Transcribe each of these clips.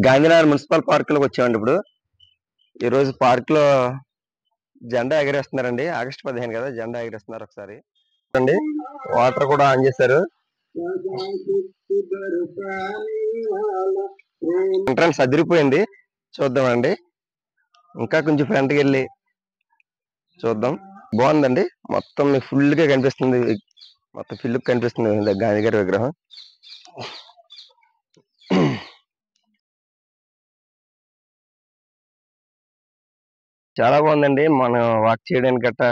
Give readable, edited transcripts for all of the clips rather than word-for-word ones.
Gandhinagar municipal park లోకి వచ్చామండి. ఇప్పుడు ఈ రోజు పార్క్ లో జెండా ఎగరేస్తున్నారండి. ఆగస్టు 15 కదా, జెండా ఎగరేస్తున్నారు. ఒకసారి అండి వాటర్ కూడా ఆన్ చేశారు. ఎంట్రన్స్ అదిరిపోయింది. చూద్దామండి, ఇంకా కొంచెం ఫ్రంట్కి వెళ్ళి చూద్దాం. బాగుందండి, మొత్తం మీకు ఫుల్ గా కనిపిస్తుంది. మొత్తం ఫుల్ కనిపిస్తుంది గాంధీ గారి విగ్రహం. చాలా బాగుందండి. మనం వాక్ చేయడానికి గట్ట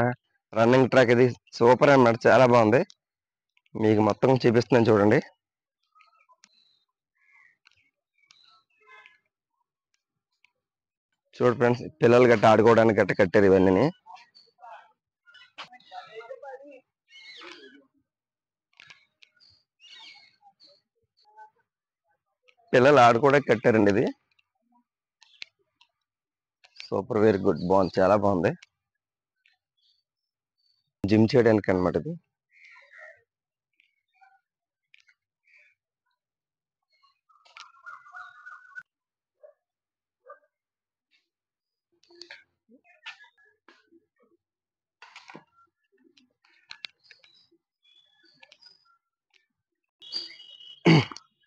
రన్నింగ్ ట్రాక్ ఇది సూపర్ అన్నమాట. చాలా బాగుంది. మీకు మొత్తం చూపిస్తున్నాను చూడండి. చూడు ఫ్రెండ్స్, పిల్లలు గట్ట ఆడుకోవడానికి గట్ట కట్టారు ఇవన్నీ. పిల్లలు ఆడుకోవడానికి కట్టారండి ఇది. సూపర్, వెరీ గుడ్, బాగుంది, చాలా బాగుంది. జిమ్ చేయడానికి అన్నమాట ఇది.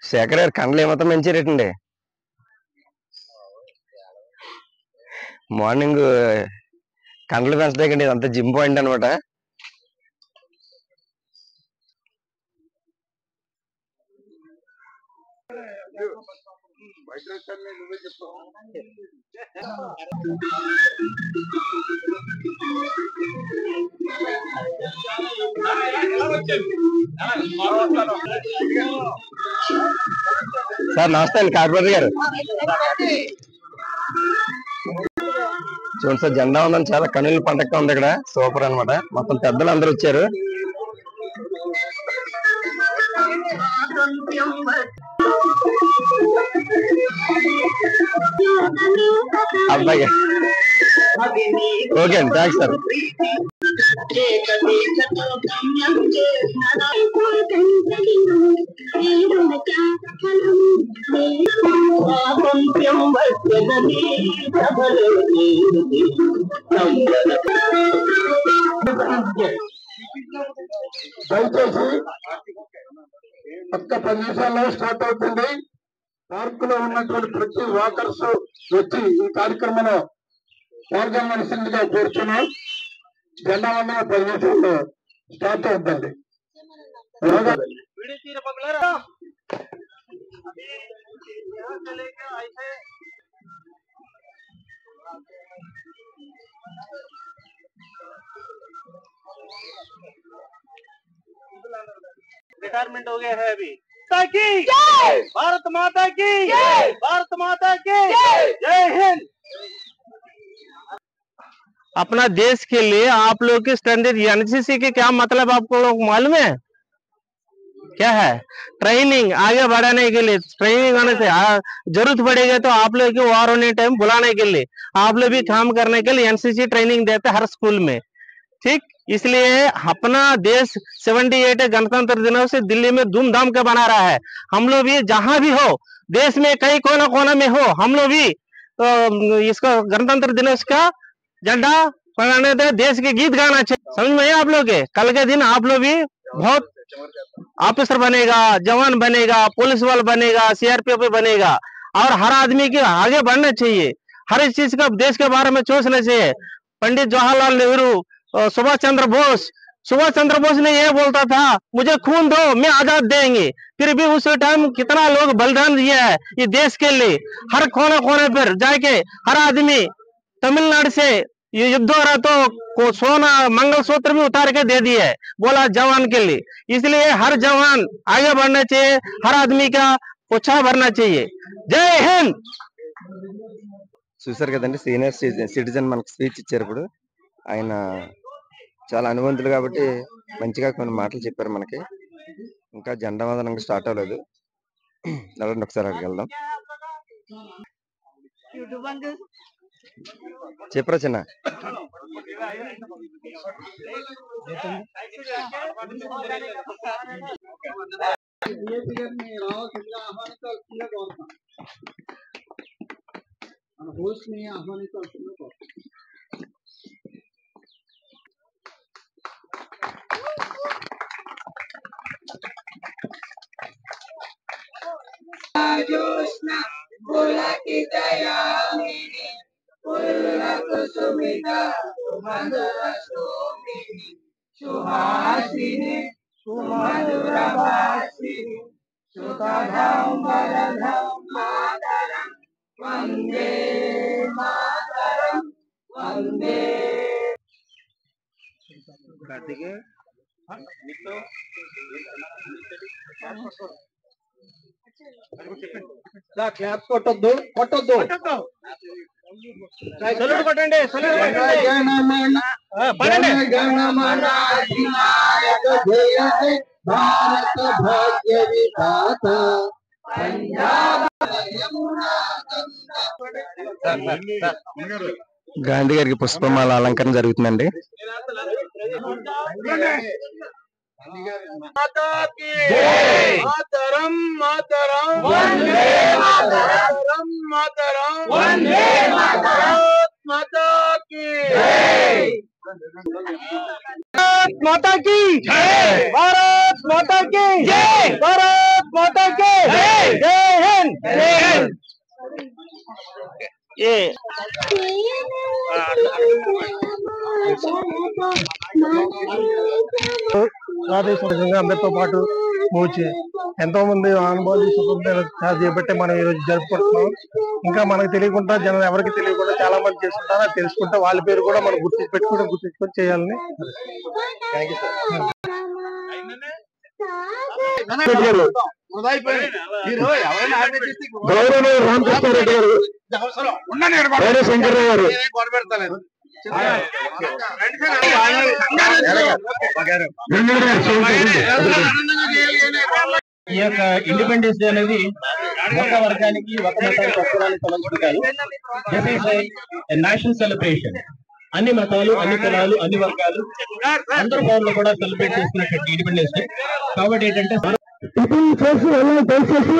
శేఖర్ గారు కండ్లు ఏమాత్రం పెంచారేటండి? మార్నింగ్ కండ్లు పెంచడాకండి, ఇదంతా జిమ్ పాయింట్ అనమాట. సార్ నమస్తే అండి, కార్పొరేటర్ గారు. చూడండి సార్, జెండా ఉందని చాలా కనుల పండగ ఉంది ఇక్కడ. సూపర్ అనమాట. మొత్తం పెద్దలు అందరూ వచ్చారు. అబ్బాయి ఓకే అండి, థ్యాంక్స్ సార్. దయచేసి ఒక్క 10 నిమిషాల్లో స్టార్ట్ అవుతుంది. పార్క్ లో ఉన్నటువంటి ప్రతి వాకర్స్ వచ్చి ఈ కార్యక్రమంలో పాల్గొనవలసిందిగా కోరుతున్నాం. జెండా వందన 10 నిమిషాల్లో స్టార్ట్ అవుతుంది. रिटायरमेंट हो गया है अभी। की भारत माता की, भारत माता की जय हिंद। अपना देश के लिए आप लोग की स्टैंडर्ड एनसीसी के क्या मतलब आपको लोग मालूम है? क्या है? ट्रेनिंग, आगे बढ़ाने के लिए ट्रेनिंग होने से जरूरत पड़ेगा तो आप लोग को वार होने टाइम बुलाने के लिए आप लोग भी काम करने के लिए एनसीसी ट्रेनिंग देते हर स्कूल में, ठीक। इसलिए अपना देश 78 गणतंत्र दिनों से दिल्ली में धूमधाम के बना रहा है। हम लोग भी जहां भी हो, देश में कई कोना कोना में हो, हम लोग भी इसको गणतंत्र दिवस का झंडा फहराने दे, देश के गीत गाना चाहिए। समझ में आप लोग के कल के दिन आप लोग भी बहुत ऑफिसर बनेगा, जवान बनेगा, पुलिस वाला बनेगा, सीआरपीएफ बनेगा। और हर आदमी के आगे बढ़ना चाहिए, हर एक चीज का देश के बारे में सोचना चाहिए। पंडित जवाहरलाल नेहरू, सुभाष चंद्र बोस ने ये बोलता था, मुझे खून दो मैं आजाद देंगे। फिर भी उस टाइम कितना लोग बलिदान दिया है ये देश के लिए। हर कोने कोने पर जाके हर आदमी, तमिलनाडु से ये युद्ध हो रहा तो सोना मंगलसूत्र भी उतार के दे दिया है, बोला जवान के लिए। इसलिए हर जवान आगे बढ़ना चाहिए, हर आदमी का उत्साह भरना चाहिए। जय हिंद। చూసారు కదండి, సీనియర్ సిటిజన్ మనకు స్పీచ్ ఇచ్చారు. ఇప్పుడు ఆయన చాలా అనుభవంతులు కాబట్టి మంచిగా కొన్ని మాటలు చెప్పారు మనకి. ఇంకా జెండా వందనం స్టార్ట్ అవ్వలేదు. అలాంటి ఒకసారి అక్కడికి వెళ్దాం. చెప్పరా చిన్న. క్లాప్స్ కొట్టొద్దు కొట్టొద్దు सलूट కొట్టండి సల్యూట్ కొట్టండి గణమన అధినాయక జయ హే భారత భాగ్య విధాత పంజాబ్ యమునా గాంధీ గారికి పుష్పమాల అలంకరణ జరుగుతుందండి. माता की जय मातरम मातरम वंदे मातरम मातरम वंदे मातरम माता की जय भारत माता की जय भारत माता की जय भारत माता की जय जय हिंद जय हिंद ये స్వాదేశంగా అందరితో పాటు మోచి ఎంతో మంది అనుభవాలు చేపట్టి మనం ఈ రోజు జరుపుకుంటున్నాం. ఇంకా మనకు తెలియకుండా జనం ఎవరికి తెలియకుండా చాలా మంది చేసుకుంటారు. అది తెలుసుకుంటే వాళ్ళ పేరు కూడా మనం గుర్తించుకొని చేయాలని. గౌరవనీయ రామకృష్ణారెడ్డి గారు శంకర్రావు గారు ఈ యొక్క ఇండిపెండెన్స్ డే అనేది ఒక వర్గానికి ఒక మతానికి ఒక్కడానికి సంబంధించి నేషనల్ సెలబ్రేషన్. అన్ని మతాలు అన్ని కులాలు అన్ని వర్గాలు అందరూ పౌరులు కూడా సెలబ్రేట్ చేసుకున్నటువంటి ఇండిపెండెన్స్ డే. కాబట్టి ఏంటంటే దయచేసి